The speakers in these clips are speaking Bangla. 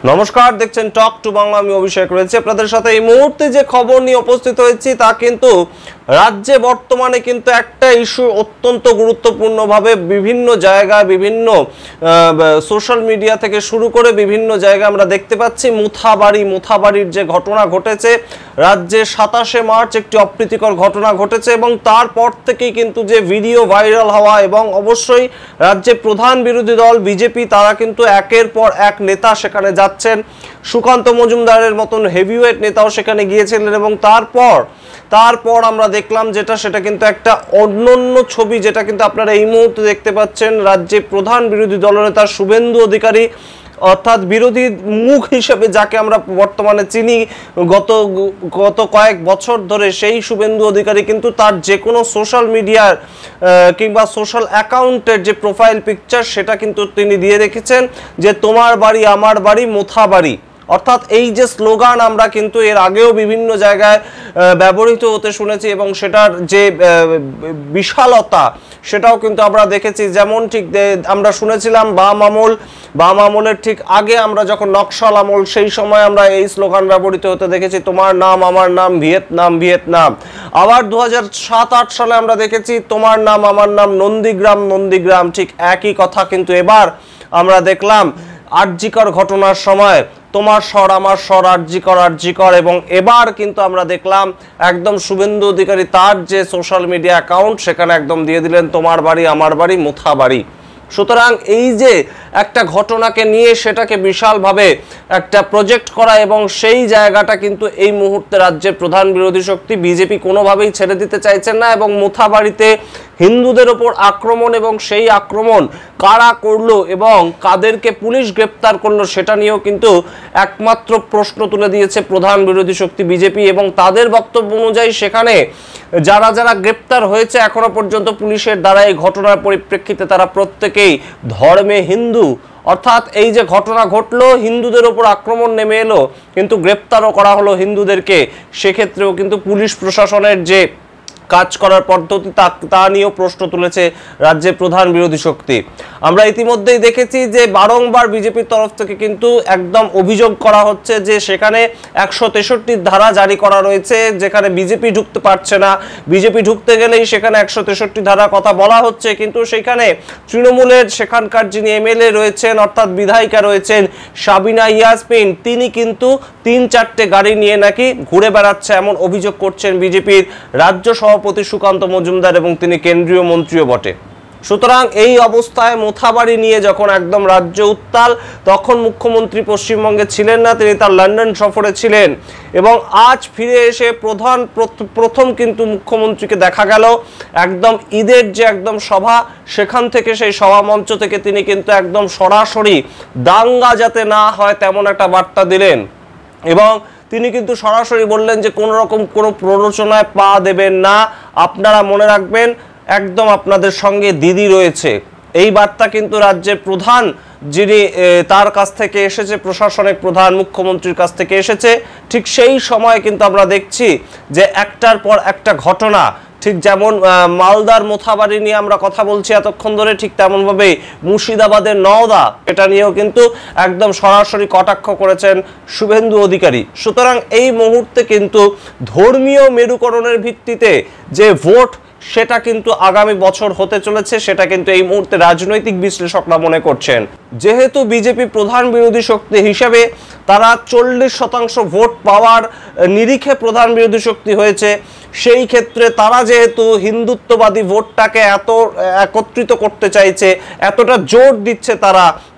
নমস্কার, দেখছেন টক টু বাংলা। আমি অভিষেক রয়েছে আপনাদের সাথে। এই মুহূর্তে যে খবর নিয়ে উপস্থিত হয়েছি তা কিন্তু রাজ্যে বর্তমানে কিন্তু একটা ইস্যু অত্যন্ত গুরুত্বপূর্ণভাবে বিভিন্ন জায়গায় বিভিন্ন সোশ্যাল মিডিয়া থেকে শুরু করে বিভিন্ন জায়গায় আমরা দেখতে পাচ্ছি। মুথাবাড়ির যে ঘটনা ঘটেছে রাজ্যে 27শে মার্চ একটি অপ্রীতিকর ঘটনা ঘটেছে এবং তারপর থেকেই কিন্তু যে ভিডিও ভাইরাল হওয়া এবং অবশ্যই রাজ্যে প্রধান বিরোধী দল বিজেপি তারা কিন্তু একের পর এক নেতা সেখানে যাচ্ছেন। সুকান্ত মজুমদারের মতন হেভিওয়েট নেতাও সেখানে গিয়েছিলেন এবং তারপর আমরা দেখলাম সেটা কিন্তু একটা অনন্য ছবি, যেটা কিন্তু আপনারা এই মুহূর্তে দেখতে পাচ্ছেন। রাজ্যে প্রধান বিরোধী দলনেতা শুভেন্দু অধিকারী অর্থাৎ বিরোধী মুখ হিসেবে যাকে আমরা বর্তমানে চিনি গত কয়েক বছর ধরে, সেই শুভেন্দু অধিকারী কিন্তু তার যে কোনো সোশ্যাল মিডিয়ার কিংবা সোশ্যাল অ্যাকাউন্টের যে প্রোফাইল পিকচার সেটা কিন্তু তিনি দিয়ে রেখেছেন যে তোমার বাড়ি আমার বাড়ি মুথাবাড়ি। অর্থাৎ এই যে স্লোগান আমরা কিন্তু এর আগেও বিভিন্ন জায়গায় ব্যবহৃত হতে শুনেছি এবং সেটার যে বিশালতা সেটাও কিন্তু আমরা দেখেছি। যেমন ঠিক আমরা শুনেছিলাম বাম আমলের ঠিক আগে আমরা যখন নকশাল আমল, সেই সময় আমরা এই স্লোগান ব্যবহৃত হতে দেখেছি, তোমার নাম আমার নাম ভিয়েতনাম। আবার 2007-08 সালে আমরা দেখেছি তোমার নাম আমার নাম নন্দীগ্রাম। ঠিক একই কথা কিন্তু এবার আমরা দেখলাম আরজিকর ঘটনার সময়, তোমার স্বর আমার স্বর আরজিকর। এবং এবার কিন্তু আমরা দেখলাম একদম শুভেন্দু অধিকারী তার যে সোশ্যাল মিডিয়া অ্যাকাউন্ট সেখানে একদম দিয়ে দিলেন তোমার বাড়ি আমার বাড়ি মুথাবাড়ি। সুতরাং এই যে একটা ঘটনাকে নিয়ে সেটাকে বিশালভাবে একটা প্রজেক্ট করা এবং সেই জায়গাটা কিন্তু এই মুহূর্তে রাজ্যের প্রধান বিরোধী শক্তি বিজেপি কোনোভাবেই ছেড়ে দিতে চাইছেন না। এবং মুথাবাড়িতে হিন্দুদের ওপর আক্রমণ এবং সেই আক্রমণ কারা করলো এবং কাদেরকে পুলিশ গ্রেপ্তার করলো সেটা নিয়েও কিন্তু একমাত্র প্রশ্ন তুলে দিয়েছে প্রধান বিরোধী শক্তি বিজেপি। এবং তাদের বক্তব্য অনুযায়ী সেখানে যারা গ্রেপ্তার হয়েছে এখনো পর্যন্ত পুলিশের দ্বারা এই ঘটনার পরিপ্রেক্ষিতে তারা প্রত্যেকেই ধর্মে হিন্দু। অর্থাৎ এই যে ঘটনা ঘটলো, হিন্দুদের ওপর আক্রমণ নেমে এলো কিন্তু গ্রেপ্তারও করা হলো হিন্দুদেরকে, সেক্ষেত্রেও কিন্তু পুলিশ প্রশাসনের যে কাজ করার পদ্ধতি তা নিয়েও প্রশ্ন তুলেছে রাজ্যের প্রধান বিরোধী শক্তি। আমরা ইতিমধ্যেই দেখেছি যে বারংবার বিজেপির তরফ থেকে কিন্তু একদম অভিযোগ করা হচ্ছে যে সেখানে 163 ধারা জারি করা রয়েছে, যেখানে বিজেপি ঢুকতে পারছে না। বিজেপি ঢুকতে গেলেই সেখানে 163 ধারার কথা বলা হচ্ছে, কিন্তু সেখানে তৃণমূলের সেখানকার যিনি এমএলএ রয়েছেন অর্থাৎ বিধায়িকা রয়েছেন সাবিনা ইয়াসমিন, তিনি কিন্তু 3-4টে গাড়ি নিয়ে নাকি ঘুরে বেড়াচ্ছে এমন অভিযোগ করছেন বিজেপির রাজ্য সভাপতি সুকান্ত মজুমদার এবং তিনি কেন্দ্রীয় মন্ত্রীও বটে। সুতরাং এই অবস্থায় মুথাবাড়ি নিয়ে যখন একদম রাজ্য উত্তাল, তখন মুখ্যমন্ত্রী পশ্চিমবঙ্গে ছিলেন না, তিনি তার লন্ডন সফরে ছিলেন এবং আজ ফিরে এসে প্রথম কিন্তু মুখ্যমন্ত্রীকে দেখা গেল একদম ঈদের যে একদম সভা, সেখান থেকে সেই সভা মঞ্চ থেকে তিনি কিন্তু একদম সরাসরি দাঙ্গা যাতে না হয় তেমন একটা বার্তা দিলেন এবং তিনি কিন্তু সরাসরি বললেন যে কোনো রকম কোনো প্ররোচনায় পা দেবেন না, আপনারা মনে রাখবেন একদম আপনাদের সঙ্গে দিদি রয়েছে। এই বার্তা কিন্তু রাজ্যের প্রধান যিনি তার কাছ থেকে এসেছে, প্রশাসনিক প্রধান মুখ্যমন্ত্রীর কাছ থেকে এসেছে। ঠিক সেই সময় কিন্তু আমরা দেখছি যে একটার পর একটা ঘটনা, ঠিক যেমন মালদার মুথাবাড়ি নিয়ে আমরা কথা বলছি এতক্ষণ ধরে, ঠিক তেমনভাবে মুর্শিদাবাদের নওদা, এটা নিয়েও কিন্তু একদম সরাসরি কটাক্ষ করেছেন শুভেন্দু অধিকারী। সুতরাং এই মুহূর্তে কিন্তু ধর্মীয় মেরুকরণের ভিত্তিতে যে ভোট সেটা কিন্তু আগামী বছর হতে চলেছে, সেটা কিন্তু এই মুহূর্তে রাজনৈতিক বিশ্লেষকরা মনে করছেন। যেহেতু বিজেপি প্রধান বিরোধী শক্তি হিসেবে তারা 40% ভোট পাওয়ার নিরিখে প্রধান বিরোধী শক্তি হয়েছে, সেই ক্ষেত্রে তারা যেহেতু হিন্দুত্ববাদী ভোটটাকে এত একত্রিত করতে চাইছে, এতটা জোর দিচ্ছে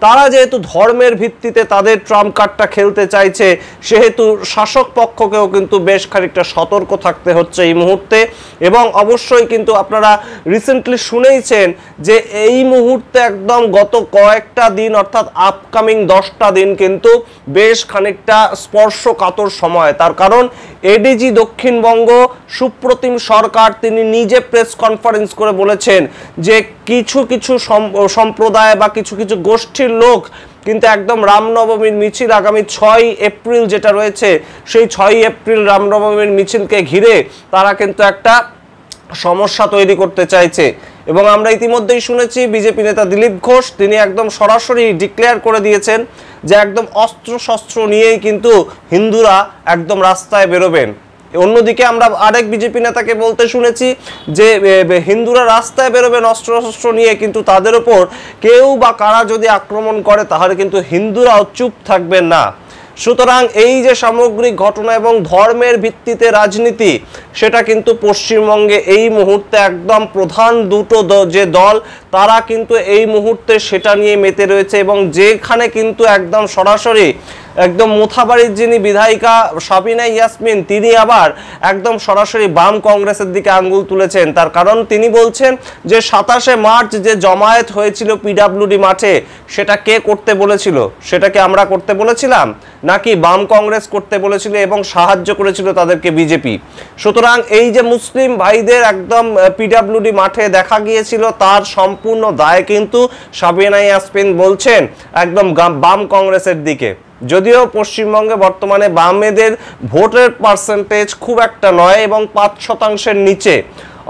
তারা যেহেতু ধর্মের ভিত্তিতে তাদের ট্রাম্প কার্ডটা খেলতে চাইছে, সেহেতু শাসক পক্ষকেও কিন্তু বেশ খানিকটা সতর্ক থাকতে হচ্ছে এই মুহূর্তে। এবং অবশ্যই কিন্তু আপনারা রিসেন্টলি শুনেইছেন যে এই মুহূর্তে একদম গত কয়েকটা দিন অর্থাৎ আপকামিং 10টা দিন কিন্তু বেশ খানিকটা স্পর্শকাতর সময়। তার কারণ এডিজি দক্ষিণবঙ্গ সুপ্রতিম সরকার তিনি নিজে প্রেস কনফারেন্স করে বলেছেন যে কিছু সম্প্রদায় বা কিছু গোষ্ঠীর লোক কিন্তু একদম রামনবমীর মিছিল আগামী 6 এপ্রিল যেটা রয়েছে, সেই 6 এপ্রিল রামনবমীর মিছিলকে ঘিরে তারা কিন্তু একটা সমস্যা তৈরি করতে চাইছে এবং আমরা ইতিমধ্যেই শুনেছি বিজেপি নেতা দিলীপ ঘোষ তিনি একদম সরাসরি ডিক্লেয়ার করে দিয়েছেন যে একদম অস্ত্র শস্ত্র নিয়েই কিন্তু হিন্দুরা একদম রাস্তায় বেরোবেন। অন্যদিকে আমরা আরেক বিজেপি নেতাকে বলতে শুনেছি যে হিন্দুরা রাস্তায় বেরোবেন অস্ত্র শস্ত্র নিয়ে, কিন্তু তাদের উপর কেউ বা কারা যদি আক্রমণ করে তাহলে কিন্তু হিন্দুরাও চুপ থাকবেন না। সুতরাং এই যে সামগ্রিক ঘটনা এবং ধর্মের ভিত্তিতে রাজনীতি, সেটা কিন্তু পশ্চিমবঙ্গে এই মুহূর্তে একদম প্রধান দুটো যে দল তারা কিন্তু এই মুহূর্তে সেটা নিয়ে মেতে রয়েছে। এবং যেখানে কিন্তু একদম সরাসরি একদম মোথাবাড়ির যিনি বিধায়িকা সাবিনা ইয়াসমিন তিনি আবার একদম সরাসরি বাম কংগ্রেসের দিকে আঙ্গুল তুলেছেন। তার কারণ তিনি বলছেন যে 27শে মার্চ যে জমায়েত হয়েছিল পিডব্লিউডি মাঠে সেটা কে করতে বলেছিল? সেটাকে আমরা করতে বলেছিলাম নাকি বাম কংগ্রেস করতে বলেছিল এবং সাহায্য করেছিল তাদেরকে বিজেপি? সুতরাং এই যে মুসলিম ভাইদের একদম পিডব্লিউডি মাঠে দেখা গিয়েছিল তার সম্পূর্ণ দায় কিন্তু সাবিনা ইয়াসমিন বলছেন একদম বাম কংগ্রেসের দিকে। যদিও পশ্চিমবঙ্গে বর্তমানে বামেদের ভোটের পার্সেন্টেজ খুব একটা নয় এবং 5% নিচে,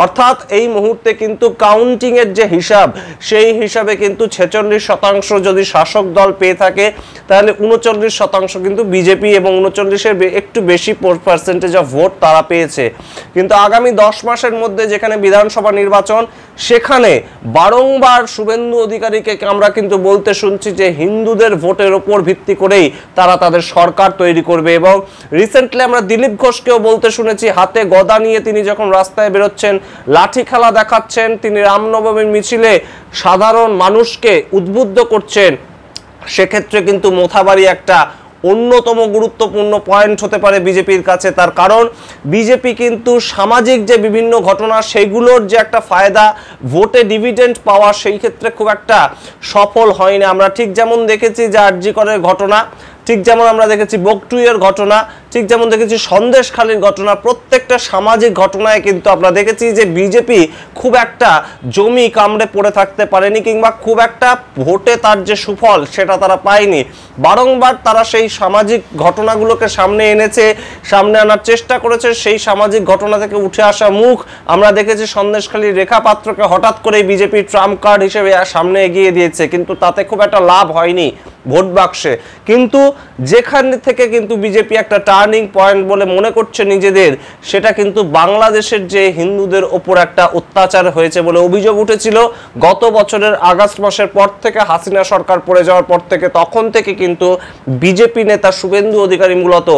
অর্থাৎ এই মুহূর্তে কিন্তু কাউন্টিং এর যে হিসাব সেই হিসাবে কিন্তু 46% যদি শাসক দল পেয়ে থাকে তাহলে 39% কিন্তু বিজেপি এবং 39-এর একটু বেশি পার্সেন্টেজ অফ ভোট তারা পেয়েছে। কিন্তু আগামী 10 মাসের মধ্যে যেখানে বিধানসভা নির্বাচন, সেখানে বারংবার শুভেন্দু অধিকারীকে আমরা কিন্তু বলতে শুনছি যে হিন্দুদের ভোটের ওপর ভিত্তি করেই তারা তাদের সরকার তৈরি করবে। এবং রিসেন্টলি আমরা দিলীপ ঘোষকেও বলতে শুনেছি হাতে গদা নিয়ে তিনি যখন রাস্তায় বেরোচ্ছেন, লাঠি খেলা দেখাচ্ছেন, তিনি রামনবমীর মিছিলে সাধারণ মানুষকে উদ্বুদ্ধ করছেন, সেক্ষেত্রে কিন্তু মোথাবাড়ি একটা অন্যতম গুরুত্বপূর্ণ পয়েন্ট হতে পারে বিজেপির কাছে। তার কারণ বিজেপি কিন্তু সামাজিক যে বিভিন্ন ঘটনা সেগুলোর যে একটা ফায়দা ভোটে ডিভিডেন্ড পাওয়া সেই ক্ষেত্রে খুব একটা সফল হয়নি। আমরা ঠিক যেমন দেখেছি যে আরজি করের ঘটনা, ঠিক যেমন আমরা দেখেছি বকটুইয়ের ঘটনা, ঠিক যেমন দেখেছি সন্দেশখালীর ঘটনা, প্রত্যেকটা সামাজিক ঘটনায় কিন্তু আমরা দেখেছি যে বিজেপি খুব একটা জমি কামড়ে পড়ে থাকতে পারেনি কিংবা খুব একটা ভোটে তার যে সুফল সেটা তারা পায়নি। বারংবার তারা সেই সামাজিক ঘটনাগুলোকে সামনে এনেছে, সামনে আনার চেষ্টা করেছে। সেই সামাজিক ঘটনা থেকে উঠে আসা মুখ আমরা দেখেছি সন্দেশখালীর রেখা পাত্রকে হঠাৎ করেই বিজেপি ট্রাম্প কার্ড হিসেবে সামনে এগিয়ে দিয়েছে, কিন্তু তাতে খুব একটা লাভ হয়নি ভোট বাক্সে। কিন্তু যেখান থেকে কিন্তু বিজেপি একটা টার্নিং পয়েন্ট বলে মনে করছে নিজেদের, সেটা কিন্তু বাংলাদেশের যে হিন্দুদের ওপর একটা অত্যাচার হয়েছে বলে অভিযোগ উঠেছিল গত বছরের আগস্ট মাসের পর থেকে, হাসিনা সরকার পড়ে যাওয়ার পর থেকে। তখন থেকে কিন্তু বিজেপি নেতা শুভেন্দু অধিকারী মূলত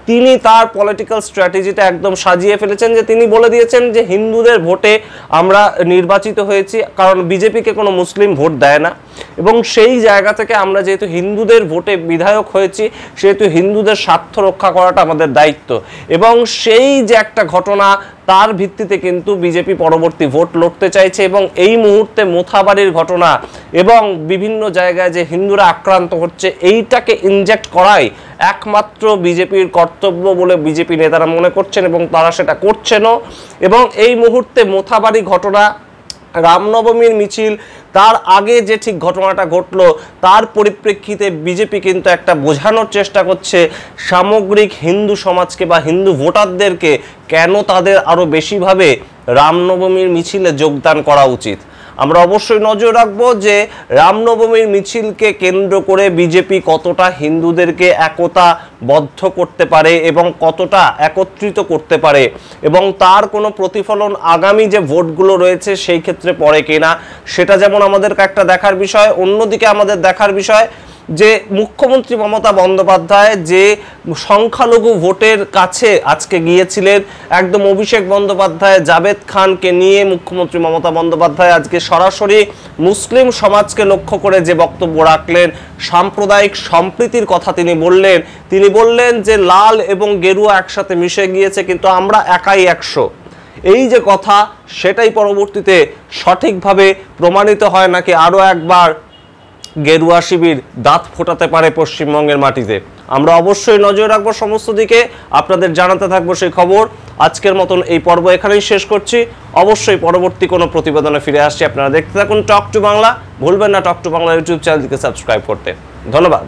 তিনি তার পলিটিক্যাল স্ট্র্যাটেজিটা একদম সাজিয়ে ফেলেছেন যে তিনি বলে দিয়েছেন যে হিন্দুদের ভোটে আমরা নির্বাচিত হয়েছি, কারণ বিজেপিকে কোনো মুসলিম ভোট দেয় না। এবং সেই জায়গা থেকে আমরা যেহেতু হিন্দুদের ভোটে বিধায়ক হয়েছি সেহেতু হিন্দুদের স্বার্থ রক্ষা করাটা আমাদের দায়িত্ব। এবং সেই যে একটা ঘটনা তার ভিত্তিতে কিন্তু বিজেপি পরবর্তী ভোট লড়তে চাইছে। এবং এই মুহূর্তে মোথাবাড়ির ঘটনা এবং বিভিন্ন জায়গায় যে হিন্দুরা আক্রান্ত হচ্ছে এইটাকে ইনজেক্ট করাই একমাত্র বিজেপির কর্তব্য বলে বিজেপি নেতারা মনে করছেন এবং তারা সেটা করছেনও। এবং এই মুহূর্তে মোথাবাড়ি ঘটনা, রামনবমীর মিছিল, তার আগে যে ঠিক ঘটনাটা ঘটলো তার পরিপ্রেক্ষিতে বিজেপি কিন্তু একটা বোঝানোর চেষ্টা করছে সামগ্রিক হিন্দু সমাজকে বা হিন্দু ভোটারদেরকে কেন তাদের আরো বেশিভাবে রামনবমীর মিছিলে যোগদান করা উচিত। আমরা অবশ্যই নজর রাখবো যে রামনবমীর মিছিলকে কেন্দ্র করে বিজেপি কতটা হিন্দুদেরকে একতাবদ্ধ করতে পারে এবং কতটা একত্রিত করতে পারে, এবং তার কোনো প্রতিফলন আগামী যে ভোটগুলো রয়েছে সেই ক্ষেত্রে পড়ে কিনা, সেটা যেমন আমাদের একটা দেখার বিষয়। অন্যদিকে আমাদের দেখার বিষয় যে মুখ্যমন্ত্রী মমতা বন্দ্যোপাধ্যায় যে সংখ্যালঘু ভোটের কাছে আজকে গিয়েছিলেন, একদম অভিষেক বন্দ্যোপাধ্যায় জাভেদ খানকে নিয়ে মুখ্যমন্ত্রী মমতা বন্দ্যোপাধ্যায় আজকে সরাসরি মুসলিম সমাজকে লক্ষ্য করে যে বক্তব্য রাখলেন, সাম্প্রদায়িক সম্প্রীতির কথা তিনি বললেন যে লাল এবং গেরুয়া একসাথে মিশে গিয়েছে কিন্তু আমরা একাই 100। এই যে কথা সেটাই পরবর্তীতে সঠিকভাবে প্রমাণিত হয় নাকি আরও একবার গেরুয়া শিবির দাঁত ফোটাতে পারে পশ্চিমবঙ্গের মাটিতে। আমরা অবশ্যই নজর রাখবো সমস্ত দিকে, আপনাদের জানাতে থাকবো সেই খবর। আজকের মতন এই পর্ব এখানেই শেষ করছি। অবশ্যই পরবর্তী কোনো প্রতিবেদনে ফিরে আসছি। আপনারা দেখতে থাকুন টক টু বাংলা। ভুলবেন না টক টু বাংলা ইউটিউব চ্যানেলটিকে সাবস্ক্রাইব করতে। ধন্যবাদ।